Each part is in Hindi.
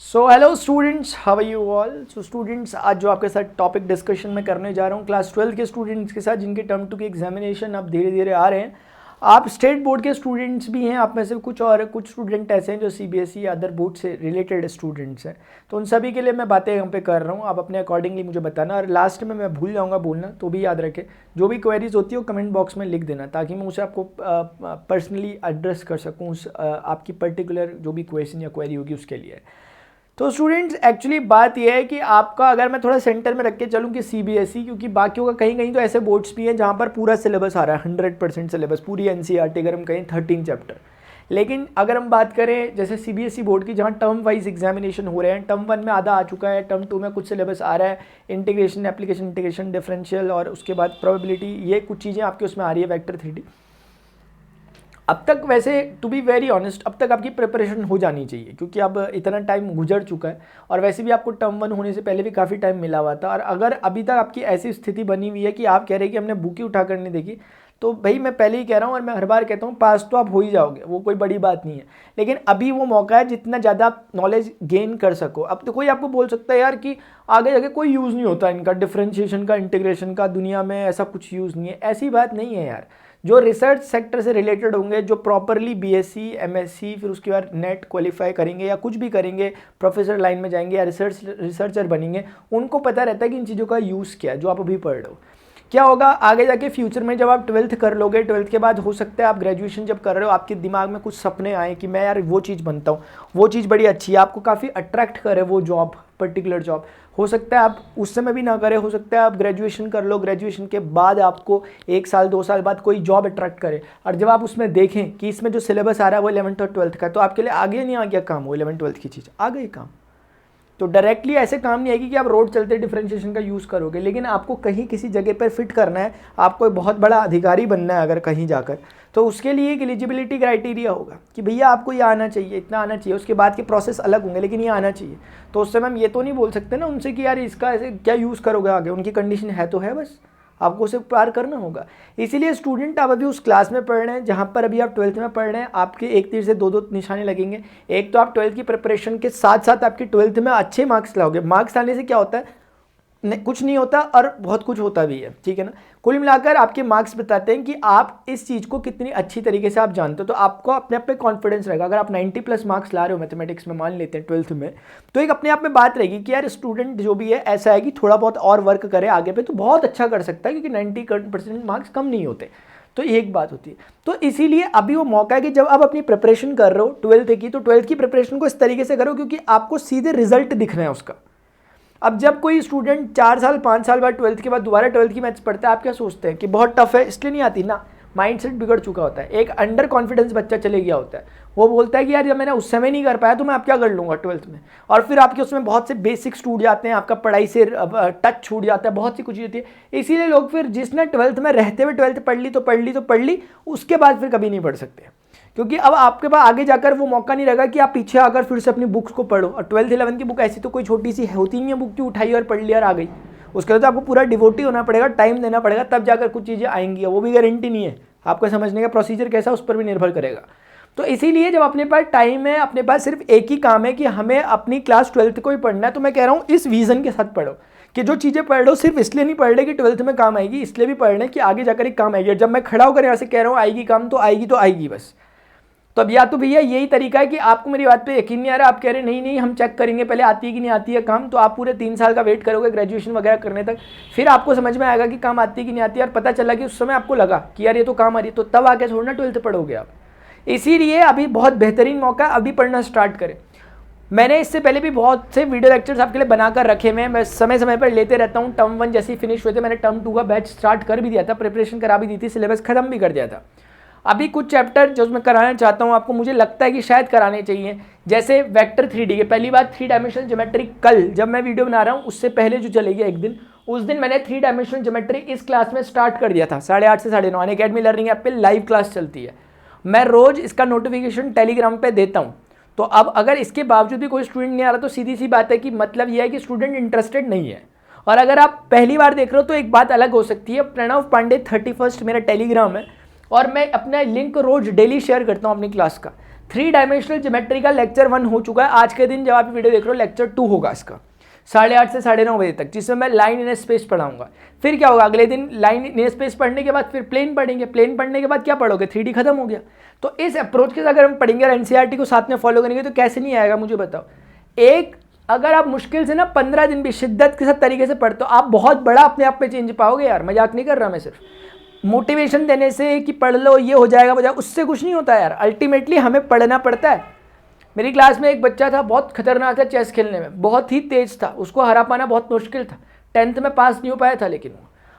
So hello students, how are you all. So students, आज जो आपके साथ टॉपिक डिस्कशन में करने जा रहा हूँ क्लास 12 के स्टूडेंट्स के साथ जिनके टर्म 2 के एग्जामिनेशन अब धीरे धीरे आ रहे हैं। आप स्टेट बोर्ड के स्टूडेंट्स भी हैं, आप में से कुछ स्टूडेंट ऐसे हैं जो सीबीएसई या अदर बोर्ड से रिलेटेड स्टूडेंट्स हैं। तो उन सभी के लिए मैं बातें यहाँ पे कर रहा हूँ, आप अपने अकॉर्डिंगली मुझे बताना। और लास्ट में मैं भूल जाऊँगा बोलना तो भी याद रखें, जो भी क्वेरीज होती है वो कमेंट बॉक्स में लिख देना ताकि मैं उसे आपको पर्सनली एड्रेस कर सकूँ आपकी पर्टिकुलर जो भी क्वेश्चन या क्वेरी होगी उसके लिए। तो स्टूडेंट्स, एक्चुअली बात यह है कि आपका अगर मैं थोड़ा सेंटर में रख के चलूँ कि सीबीएसई, क्योंकि बाकियों का कहीं कहीं तो ऐसे बोर्ड्स भी हैं जहाँ पर पूरा सिलेबस आ रहा है 100% सिलेबस, पूरी एनसीईआरटी अगर हम कहें 13 चैप्टर। लेकिन अगर हम बात करें जैसे सीबीएसई बोर्ड की, जहाँ टर्म वाइज एग्जामिनेशन हो रहे हैं, टर्म 1 में आधा आ चुका है, टर्म 2 में कुछ सिलेबस आ रहा है, इंटीग्रेशन, एप्लीकेशन इंटीग्रेशन, डिफरेंशियल और उसके बाद प्रोबेबिलिटी, ये कुछ चीज़ें आपके उसमें आ रही है, वेक्टर 3D। अब तक वैसे टू बी वेरी ऑनेस्ट अब तक आपकी प्रिपरेशन हो जानी चाहिए, क्योंकि अब इतना टाइम गुजर चुका है और वैसे भी आपको टर्म 1 होने से पहले भी काफ़ी टाइम मिला हुआ था। और अगर अभी तक आपकी ऐसी स्थिति बनी हुई है कि आप कह रहे हैं कि हमने बुक ही उठा कर नहीं देखी, तो भाई मैं पहले ही कह रहा हूँ और मैं हर बार कहता हूँ, पास तो आप हो ही जाओगे, वो कोई बड़ी बात नहीं है। लेकिन अभी वो मौका है जितना ज़्यादा आप नॉलेज गेन कर सको। अब तो कोई आपको बोल सकता है यार कि आगे जाके कोई यूज़ नहीं होता इनका, डिफरेंशिएशन का, इंटीग्रेशन का, दुनिया में ऐसा कुछ यूज़ नहीं है। ऐसी बात नहीं है यार। जो रिसर्च सेक्टर से रिलेटेड होंगे, जो प्रॉपरली बीएससी, एमएससी, फिर उसके बाद नेट क्वालिफाई करेंगे या कुछ भी करेंगे, प्रोफेसर लाइन में जाएंगे या रिसर्चर बनेंगे, उनको पता रहता है कि इन चीज़ों का यूज़ क्या है जो आप अभी पढ़ रहे हो। क्या होगा आगे जाके फ्यूचर में, जब आप 12th कर लोगे, 12th के बाद हो सकता है आप ग्रेजुएशन जब कर रहे हो आपके दिमाग में कुछ सपने आए कि मैं यार वो चीज़ बनता हूँ, वो चीज़ बड़ी अच्छी है, आपको काफ़ी अट्रैक्ट करे वो जॉब, पर्टिकुलर जॉब। हो सकता है आप उस समय भी ना करें, हो सकता है आप ग्रेजुएशन कर लो, ग्रेजुएशन के बाद आपको 1 साल 2 साल बाद कोई जॉब अट्रैक्ट करे, और जब आप उसमें देखें कि इसमें जो सिलेबस आ रहा है वो 11th और 12th का, तो आपके लिए आगे नहीं आ गया काम, वो 11th 12th की चीज़ आ गई काम। तो डायरेक्टली ऐसे काम नहीं आएगी कि आप रोड चलते डिफरेंशिएशन का यूज़ करोगे, लेकिन आपको कहीं किसी जगह पर फिट करना है, आपको बहुत बड़ा अधिकारी बनना है अगर कहीं जाकर, तो उसके लिए एक एलिजिबिलिटी क्राइटेरिया होगा कि भैया आपको ये आना चाहिए, इतना आना चाहिए। उसके बाद के प्रोसेस अलग होंगे लेकिन ये आना चाहिए। तो उस समय हम ये तो नहीं बोल सकते ना उनसे कि यार इसका ऐसे क्या यूज़ करोगे आगे, उनकी कंडीशन है तो है, बस आपको उसे पार करना होगा। इसीलिए स्टूडेंट, आप अभी उस क्लास में पढ़ रहे हैं जहाँ पर अभी आप 12th में पढ़ रहे हैं, आपके एक तीर से दो निशाने लगेंगे। एक तो आप 12th की प्रिपरेशन के साथ साथ आपकी 12th में अच्छे मार्क्स लाओगे। मार्क्स लाने से क्या होता है, कुछ नहीं होता और बहुत कुछ होता भी है, ठीक है ना। कुल मिलाकर आपके मार्क्स बताते हैं कि आप इस चीज़ को कितनी अच्छी तरीके से आप जानते हो, तो आपको अपने आप पे कॉन्फिडेंस रहेगा। अगर आप 90+ मार्क्स ला रहे हो मैथमेटिक्स में, मान लेते हैं 12th में, तो एक अपने आप में बात रहेगी कि यार स्टूडेंट जो भी है ऐसा है कि थोड़ा बहुत और वर्क करे आगे पे तो बहुत अच्छा कर सकता है, क्योंकि 90% मार्क्स कम नहीं होते। तो एक बात होती है। तो इसीलिए अभी वो मौका है कि जब आप अपनी प्रिपरेशन कर रहे हो 12th की, तो 12th की प्रिपरेशन को इस तरीके से करो क्योंकि आपको सीधे रिजल्ट दिख रहा है उसका। अब जब कोई स्टूडेंट 4 साल 5 साल बाद 12th के बाद दोबारा 12th की मैथ्स पढ़ता है, आप क्या सोचते हैं कि बहुत टफ है इसलिए नहीं आती ना, माइंडसेट बिगड़ चुका होता है। एक अंडर कॉन्फिडेंस बच्चा चले गया होता है, वो बोलता है कि यार जब मैंने उस समय नहीं कर पाया तो मैं अब क्या कर लूँगा 12th में। और फिर आपके उसमें बहुत से बेसिक्स टूट जाते हैं, आपका पढ़ाई से टच छूट जाता है, बहुत सी कुछ होती है। इसीलिए लोग फिर जिसने 12th में रहते हुए 12th पढ़ ली, उसके बाद फिर कभी नहीं पढ़ सकते, क्योंकि अब आपके पास आगे जाकर वो मौका नहीं रहेगा कि आप पीछे आकर फिर से अपनी बुक्स को पढ़ो। और 12th 11th की बुक ऐसी तो कोई छोटी सी होती नहीं है बुक की उठाई और पढ़ लिया और आ गई। उसके लिए तो आपको पूरा डिवोटी होना पड़ेगा, टाइम देना पड़ेगा, तब जाकर कुछ चीज़ें आएंगी, वो भी गारंटी नहीं है। आपका समझने का प्रोसीजर कैसा उस पर भी निर्भर करेगा। तो इसीलिए जब अपने पास टाइम है, अपने पास सिर्फ एक ही काम है कि हमें अपनी क्लास 12th को ही पढ़ना है, तो मैं कह रहा हूँ इस विजन के साथ पढ़ो कि जो चीज़ें पढ़ रहे हो सिर्फ इसलिए नहीं पढ़ रहे कि 12th में काम आएगी, इसलिए भी पढ़ रहे कि आगे जाकर एक काम आएगी। जब मैं खड़ा होकर यहाँ से कह रहा हूँ आएगी काम, तो आएगी बस। तो अब या तो भैया यही तरीका है कि आपको मेरी बात पे यकीन नहीं आ रहा, आप कह रहे नहीं हम चेक करेंगे पहले आती है कि नहीं आती है काम, तो आप पूरे 3 साल का वेट करोगे ग्रेजुएशन वगैरह करने तक, फिर आपको समझ में आएगा कि काम आती है कि नहीं आती है, और पता चला कि उस समय आपको लगा कि यार ये तो काम आ रही है, तो तब आके छोड़ना 12th पढ़ोगे आप। इसीलिए अभी बहुत बेहतरीन मौका, अभी पढ़ना स्टार्ट करें। मैंने इससे पहले भी बहुत से वीडियो लेक्चर्स आपके लिए बनाकर रखे हुए हैं, मैं समय समय पर लेते रहता हूँ। टर्म 1 जैसे ही फिनिश हुए थे, मैंने टर्म 2 का बैच स्टार्ट कर भी दिया था, प्रिपरेशन करा भी दी थी, सिलेबस खत्म भी कर दिया था। अभी कुछ चैप्टर जो मैं कराना चाहता हूँ आपको, मुझे लगता है कि शायद कराने चाहिए, जैसे वेक्टर 3D के। पहली बात 3 डायमेंशनल ज्योमेट्री, कल जब मैं वीडियो बना रहा हूँ उससे पहले जो चलेगी एक दिन, उस दिन मैंने 3 डायमेंशनल ज्योमेट्री इस क्लास में स्टार्ट कर दिया था। 8:30 से 9:30 अकेडमी लर्निंग ऐप पे लाइव क्लास चलती है, मैं रोज इसका नोटिफिकेशन टेलीग्राम पे देता हूँ। तो अब अगर इसके बावजूद भी कोई स्टूडेंट नहीं आ रहा, तो सीधी सी बात है कि मतलब यह है कि स्टूडेंट इंटरेस्टेड नहीं है। और अगर आप पहली बार देख रहे हो तो एक बात अलग हो सकती है। प्रणव पांडे 31 मेरा टेलीग्राम है, और मैं अपना लिंक रोज डेली शेयर करता हूँ अपनी क्लास का, 3 डायमेंशनल ज्योमेट्री का लेक्चर 1 हो चुका है। आज के दिन जब आप वीडियो देख रहे हो लेक्चर 2 होगा इसका 8:30 से 9:30 बजे तक, जिसमें मैं लाइन इन स्पेस पढ़ाऊंगा। फिर क्या होगा, अगले दिन लाइन इन स्पेस पढ़ने के बाद फिर प्लेन पढ़ेंगे। प्लेन पढ़ने के बाद क्या पढ़ोगे, 3D खत्म हो गया। तो इस अप्रोच के साथ अगर हम पढ़ेंगे और एनसीईआरटी को साथ में फॉलो करेंगे तो कैसे नहीं आएगा मुझे बताओ। अगर आप मुश्किल से ना 15 दिन भी शिद्दत के साथ तरीके से पढ़ते हो, आप बहुत बड़ा अपने आप में चेंज पाओगे यार। मजाक नहीं कर रहा मैं, सिर्फ मोटिवेशन देने से कि पढ़ लो ये हो जाएगा वो उससे कुछ नहीं होता यार। अल्टीमेटली हमें पढ़ना पड़ता है। मेरी क्लास में एक बच्चा था, बहुत खतरनाक था चेस खेलने में, बहुत ही तेज था, उसको हरा पाना बहुत मुश्किल था। 10th में पास नहीं हो पाया था। लेकिन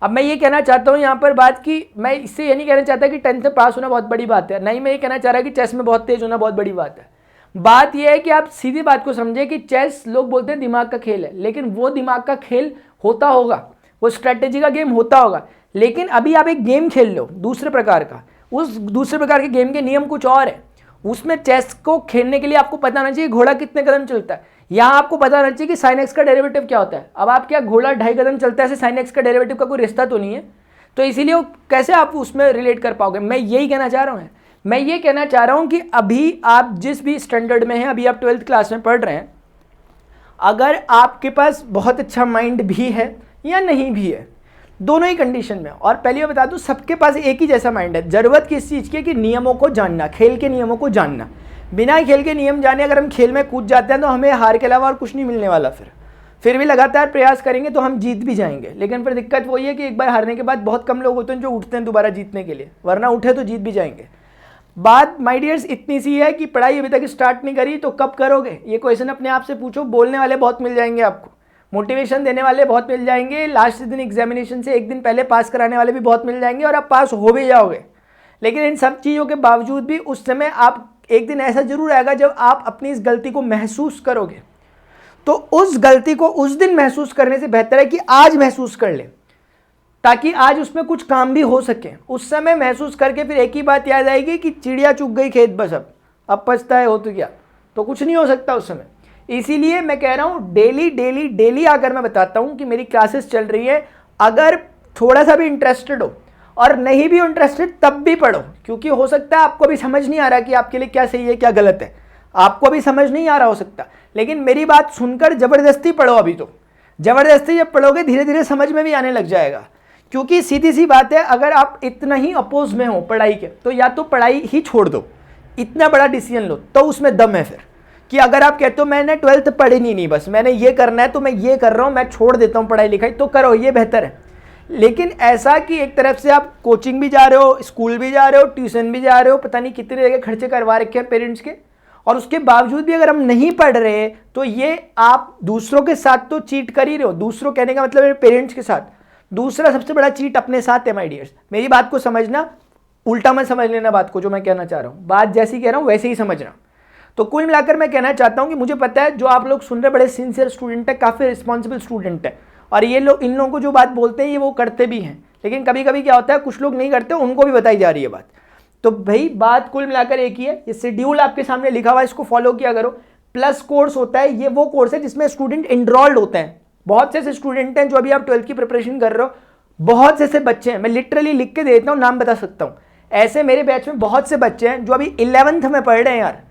अब मैं ये कहना चाहता हूँ यहाँ पर बात की, मैं इससे ये नहीं कहना चाहता कि 10th में पास होना बहुत बड़ी बात है, नहीं। मैं ये कहना चाह रहा कि चेस में बहुत तेज होना बहुत बड़ी बात है। बात यह है कि आप सीधी बात को समझे कि चेस लोग बोलते हैं दिमाग का खेल है, लेकिन वो दिमाग का खेल होता होगा, वो स्ट्रेटेजी का गेम होता होगा। लेकिन अभी आप एक गेम खेल लो दूसरे प्रकार का, उस दूसरे प्रकार के गेम के नियम कुछ और है। उसमें चेस को खेलने के लिए आपको पता होना चाहिए घोड़ा कितने कदम चलता है। यहाँ आपको पता होना चाहिए कि साइन एक्स का डेरिवेटिव क्या होता है। अब आप क्या घोड़ा 2.5 कदम चलता है, ऐसे साइन एक्स का डेरिवेटिव का कोई रिश्ता तो नहीं है, तो इसीलिए वो कैसे आप उसमें रिलेट कर पाओगे। मैं यही कहना चाह रहा हूँ। मैं ये कहना चाह रहा हूँ कि अभी आप जिस भी स्टैंडर्ड में हैं, अभी आप 12th क्लास में पढ़ रहे हैं, अगर आपके पास बहुत अच्छा माइंड भी है या नहीं भी है, दोनों ही कंडीशन में। और पहले ये बता दूं, सबके पास एक ही जैसा माइंड है। जरूरत किस चीज़ की है कि नियमों को जानना, खेल के नियमों को जानना। बिना खेल के नियम जाने अगर हम खेल में कूद जाते हैं तो हमें हार के अलावा और कुछ नहीं मिलने वाला। फिर भी लगातार प्रयास करेंगे तो हम जीत भी जाएंगे। लेकिन फिर दिक्कत वही है कि एक बार हारने के बाद बहुत कम लोग होते हैं जो उठते हैं दोबारा जीतने के लिए, वरना उठे तो जीत भी जाएंगे। बात माय डियर्स इतनी सी है कि पढ़ाई अभी तक स्टार्ट नहीं करी तो कब करोगे, ये क्वेश्चन अपने आप से पूछो। बोलने वाले बहुत मिल जाएंगे आपको, मोटिवेशन देने वाले बहुत मिल जाएंगे, लास्ट दिन एग्जामिनेशन से एक दिन पहले पास कराने वाले भी बहुत मिल जाएंगे, और आप पास हो भी जाओगे। लेकिन इन सब चीज़ों के बावजूद भी उस समय आप एक दिन ऐसा जरूर आएगा जब आप अपनी इस गलती को महसूस करोगे। तो उस गलती को उस दिन महसूस करने से बेहतर है कि आज महसूस कर ले, ताकि आज उसमें कुछ काम भी हो सके। उस समय महसूस करके फिर एक ही बात याद आएगी कि चिड़िया चुग गई खेत, बस अब पछताए हो तो क्या, तो कुछ नहीं हो सकता उस समय। इसीलिए मैं कह रहा हूँ डेली डेली डेली आकर मैं बताता हूँ कि मेरी क्लासेस चल रही है। अगर थोड़ा सा भी इंटरेस्टेड हो और नहीं भी इंटरेस्टेड तब भी पढ़ो, क्योंकि हो सकता है आपको भी समझ नहीं आ रहा कि आपके लिए क्या सही है क्या गलत है, आपको भी समझ नहीं आ रहा हो सकता। लेकिन मेरी बात सुनकर ज़बरदस्ती पढ़ो। अभी तो ज़बरदस्ती जब पढ़ोगे धीरे धीरे समझ में भी आने लग जाएगा। क्योंकि सीधी सी बात है, अगर आप इतना ही अपोज में हो पढ़ाई के तो या तो पढ़ाई ही छोड़ दो, इतना बड़ा डिसीजन लो, तो उसमें दम है फिर। कि अगर आप कहते हो मैंने 12th पढ़ी नहीं, बस मैंने ये करना है तो मैं ये कर रहा हूँ, मैं छोड़ देता हूँ पढ़ाई लिखाई, तो करो, ये बेहतर है। लेकिन ऐसा कि एक तरफ से आप कोचिंग भी जा रहे हो, स्कूल भी जा रहे हो, ट्यूशन भी जा रहे हो, पता नहीं कितने जगह खर्चे करवा रखे हैं पेरेंट्स के, और उसके बावजूद भी अगर हम नहीं पढ़ रहे तो ये आप दूसरों के साथ तो चीट कर ही रहे हो। दूसरों कहने का मतलब है पेरेंट्स के साथ। दूसरा सबसे बड़ा चीट अपने साथ है माय डियर्स। मेरी बात को समझना, उल्टा मत समझ लेना बात को। जो मैं कहना चाह रहा हूँ, बात जैसी कह रहा हूँ वैसे ही समझना। तो कुल मिलाकर मैं कहना चाहता हूँ कि मुझे पता है जो आप लोग सुन रहे बड़े सिंसियर स्टूडेंट है, काफ़ी रिस्पॉन्सिबल स्टूडेंट है, और ये लोग इन लोगों को जो बात बोलते हैं ये वो करते भी हैं। लेकिन कभी कभी क्या होता है, कुछ लोग नहीं करते, उनको भी बताई जा रही है बात। तो भाई बात कुल मिलाकर एक ही है। ये शेड्यूल आपके सामने लिखा हुआ है, इसको फॉलो किया करो। प्लस कोर्स होता है, ये वो कोर्स है जिसमें स्टूडेंट एनरोल्ड होते हैं। बहुत से ऐसे स्टूडेंट हैं जो अभी आप 12th की प्रिपरेशन कर रहे हो, बहुत से ऐसे बच्चे हैं, मैं लिटरली लिख के देता हूँ, नाम बता सकता हूँ। ऐसे मेरे बैच में बहुत से बच्चे हैं जो अभी 11th में पढ़ रहे हैं यार।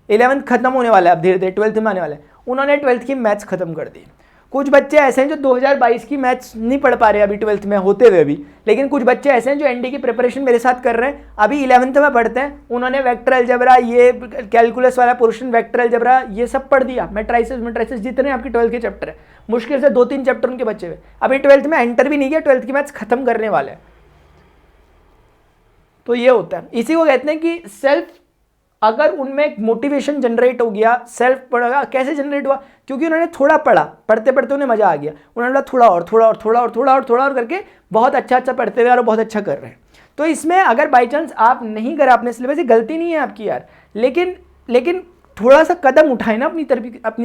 11th खत्म होने वाला है, अब धीरे धीरे 12th में आने वाला है। उन्होंने 12th की मैथ्स खत्म कर दी। कुछ बच्चे ऐसे हैं जो 2022 की मैथ्स नहीं पढ़ पा रहे अभी 12th में होते हुए भी। लेकिन कुछ बच्चे ऐसे हैं जो एनडी की प्रिपरेशन मेरे साथ कर रहे हैं, अभी 11th में पढ़ते हैं। उन्होंने वेक्टर अलजेब्रा, ये कैलकुलस वाला पोर्शन, वेक्टर अलजेब्रा, ये सब पढ़ दिया। मैट्रिसेस जितने आपके 12th के चैप्टर है, मुश्किल से 2-3 चैप्टर उनके बच्चे हुए। अभी 12th में एंटर भी नहीं किया, 12th की मैथ्स खत्म करने वाले हैं। तो ये होता है, इसी को कहते हैं कि सेल्फ। अगर उनमें एक मोटिवेशन जनरेट हो गया, सेल्फ पढ़ा, कैसे जनरेट हुआ? क्योंकि उन्होंने थोड़ा पढ़ा, पढ़ते पढ़ते उन्हें मजा आ गया, उन्होंने बोला थोड़ा और थोड़ा और थोड़ा और थोड़ा और थोड़ा और करके बहुत अच्छा पढ़ते हुए और बहुत अच्छा कर रहे हैं। तो इसमें अगर बाई चांस आप नहीं करा अपने सिलेबस, ये गलती नहीं है आपकी यार, लेकिन थोड़ा सा कदम उठाए ना अपनी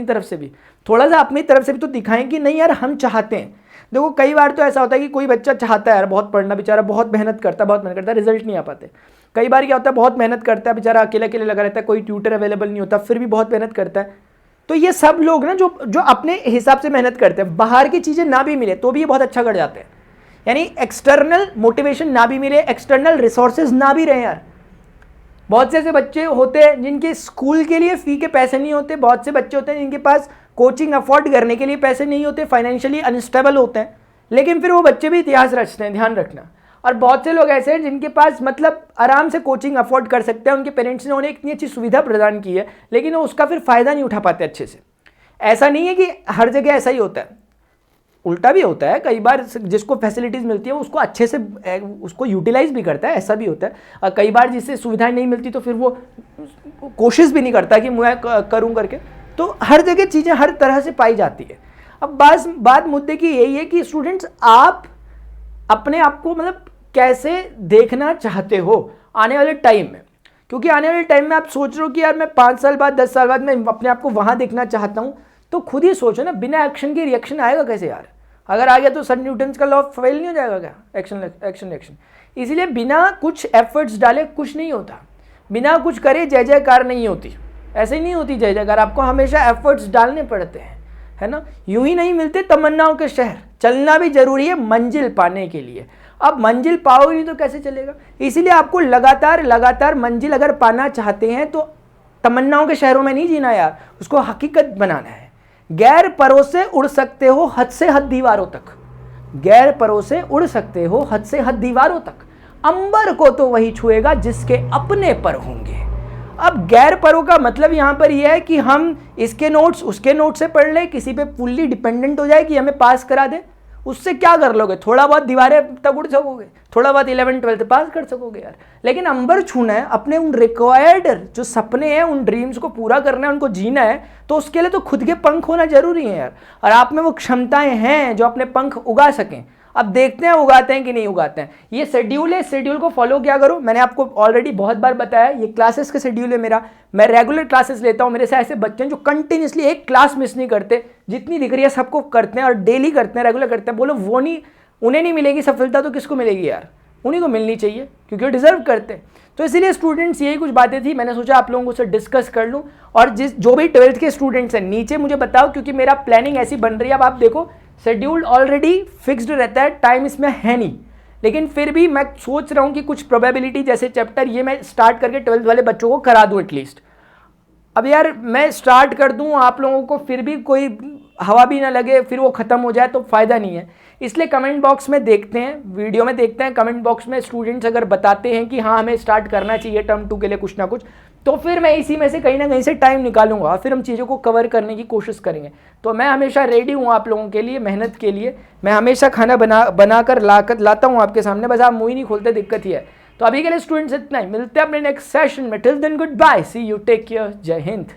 तरफ से भी, थोड़ा सा अपनी तरफ से भी तो दिखाएं कि नहीं यार हम चाहते हैं। देखो कई बार तो ऐसा होता है कि कोई बच्चा चाहता है यार बहुत पढ़ना, बेचारा बहुत मेहनत करता है, रिजल्ट नहीं आ पाते। कई बार क्या होता है, बहुत मेहनत करता है बेचारा, अकेले लगा रहता है, कोई ट्यूटर अवेलेबल नहीं होता, फिर भी बहुत मेहनत करता है। तो ये सब लोग ना जो अपने हिसाब से मेहनत करते हैं, बाहर की चीज़ें ना भी मिले तो भी ये बहुत अच्छा कर जाते हैं। यानी एक्सटर्नल मोटिवेशन ना भी मिले, एक्सटर्नल रिसोर्सेज ना भी रहे यार, बहुत से ऐसे बच्चे होते हैं जिनके स्कूल के लिए फ़ी के पैसे नहीं होते, बहुत से बच्चे होते हैं जिनके पास कोचिंग अफोर्ड करने के लिए पैसे नहीं होते, फाइनेंशियली अनस्टेबल होते हैं, लेकिन फिर वो बच्चे भी इतिहास रचते हैं, ध्यान रखना। और बहुत से लोग ऐसे हैं जिनके पास मतलब आराम से कोचिंग अफोर्ड कर सकते हैं, उनके पेरेंट्स ने उन्हें इतनी अच्छी सुविधा प्रदान की है, लेकिन वो उसका फिर फ़ायदा नहीं उठा पाते अच्छे से। ऐसा नहीं है कि हर जगह ऐसा ही होता है, उल्टा भी होता है। कई बार जिसको फैसिलिटीज़ मिलती है उसको अच्छे से उसको यूटिलाइज भी करता है, ऐसा भी होता है। और कई बार जिससे सुविधाएं नहीं मिलती तो फिर वो कोशिश भी नहीं करता कि मैं करूं करके। तो हर जगह चीज़ें हर तरह से पाई जाती है। अब बात मुद्दे की यही है कि स्टूडेंट्स आप अपने आप को मतलब कैसे देखना चाहते हो आने वाले टाइम में, क्योंकि आने वाले टाइम में आप सोच रहे हो कि यार मैं 5 साल बाद 10 साल बाद मैं अपने आप को वहाँ देखना चाहता हूँ, तो खुद ही सोचो ना, बिना एक्शन के रिएक्शन आएगा कैसे यार? अगर आ गया तो सर न्यूटन का लॉ फेल नहीं हो जाएगा क्या? एक्शन। इसीलिए बिना कुछ एफर्ट्स डाले कुछ नहीं होता, बिना कुछ करे जय जयकार नहीं होती, ऐसे ही नहीं होती जय जयकार। आपको हमेशा एफर्ट्स डालने पड़ते हैं, है ना। यूं ही नहीं मिलते तमन्नाओं के शहर, चलना भी जरूरी है मंजिल पाने के लिए। अब मंजिल पाओगे नहीं तो कैसे चलेगा? इसीलिए आपको लगातार मंजिल अगर पाना चाहते हैं तो तमन्नाओं के शहरों में नहीं जीना यार, उसको हकीकत बनाना है। गैर परोसे उड़ सकते हो हद से हद दीवारों तक, गैर परोसे उड़ सकते हो हद से हद दीवारों तक, अंबर को तो वही छुएगा जिसके अपने पर होंगे। अब गैर परों का मतलब यहाँ पर यह है कि हम इसके नोट्स उसके नोट से पढ़ ले, किसी पे फुल्ली डिपेंडेंट हो जाए कि हमें पास करा दे, उससे क्या कर लोगे? थोड़ा बहुत दीवारें तक उड़ सकोगे, थोड़ा बहुत 11th 12th पास कर सकोगे यार, लेकिन अंबर छूना है, अपने उन रिक्वायर्ड जो सपने हैं, उन ड्रीम्स को पूरा करना है, उनको जीना है, तो उसके लिए तो खुद के पंख होना जरूरी है यार। और आप में वो क्षमताएं हैं जो अपने पंख उगा सकें। अब देखते हैं उगाते हैं कि नहीं उगाते हैं। ये शेड्यूल है, शेड्यूल को फॉलो क्या करो, मैंने आपको ऑलरेडी बहुत बार बताया, ये क्लासेस का शेड्यूल है मेरा। मैं रेगुलर क्लासेस लेता हूँ, मेरे से ऐसे बच्चे हैं जो कंटिन्यूसली एक क्लास मिस नहीं करते, जितनी दिख रही है सबको करते हैं और डेली करते हैं, रेगुलर करते हैं। बोलो वो नहीं, उन्हें नहीं मिलेगी सफलता तो किसको मिलेगी यार? उन्हीं को मिलनी चाहिए, क्योंकि वो डिजर्व करते हैं। तो इसीलिए स्टूडेंट्स यही कुछ बातें थी, मैंने सोचा आप लोगों से डिस्कस कर लूँ। और जो भी 12th के स्टूडेंट्स हैं नीचे मुझे बताओ, क्योंकि मेरा प्लानिंग ऐसी बन रही है। अब आप देखो शेड्यूल ऑलरेडी फिक्स्ड रहता है, टाइम इसमें है नहीं, लेकिन फिर भी मैं सोच रहा हूँ कि कुछ प्रोबेबिलिटी जैसे चैप्टर ये मैं स्टार्ट करके 12th वाले बच्चों को करा दूँ एटलीस्ट। अब यार मैं स्टार्ट कर दूँ, आप लोगों को फिर भी कोई हवा भी ना लगे, फिर वो ख़त्म हो जाए तो फ़ायदा नहीं है। इसलिए कमेंट बॉक्स में देखते हैं, वीडियो में देखते हैं, कमेंट बॉक्स में स्टूडेंट्स अगर बताते हैं कि हाँ हमें स्टार्ट करना चाहिए टर्म 2 के लिए कुछ ना कुछ, तो फिर मैं इसी में से कहीं ना कहीं से टाइम निकालूंगा और फिर हम चीज़ों को कवर करने की कोशिश करेंगे। तो मैं हमेशा रेडी हूँ आप लोगों के लिए, मेहनत के लिए। मैं हमेशा खाना बनाकर लाता हूँ आपके सामने, बस आप मुँह ही नहीं खोलते, दिक्कत ही है। तो अभी के लिए स्टूडेंट्स इतना ही, मिलते हैं अपने नेक्स्ट सेशन में। Till then goodbye, see you, take care, Jai Hind.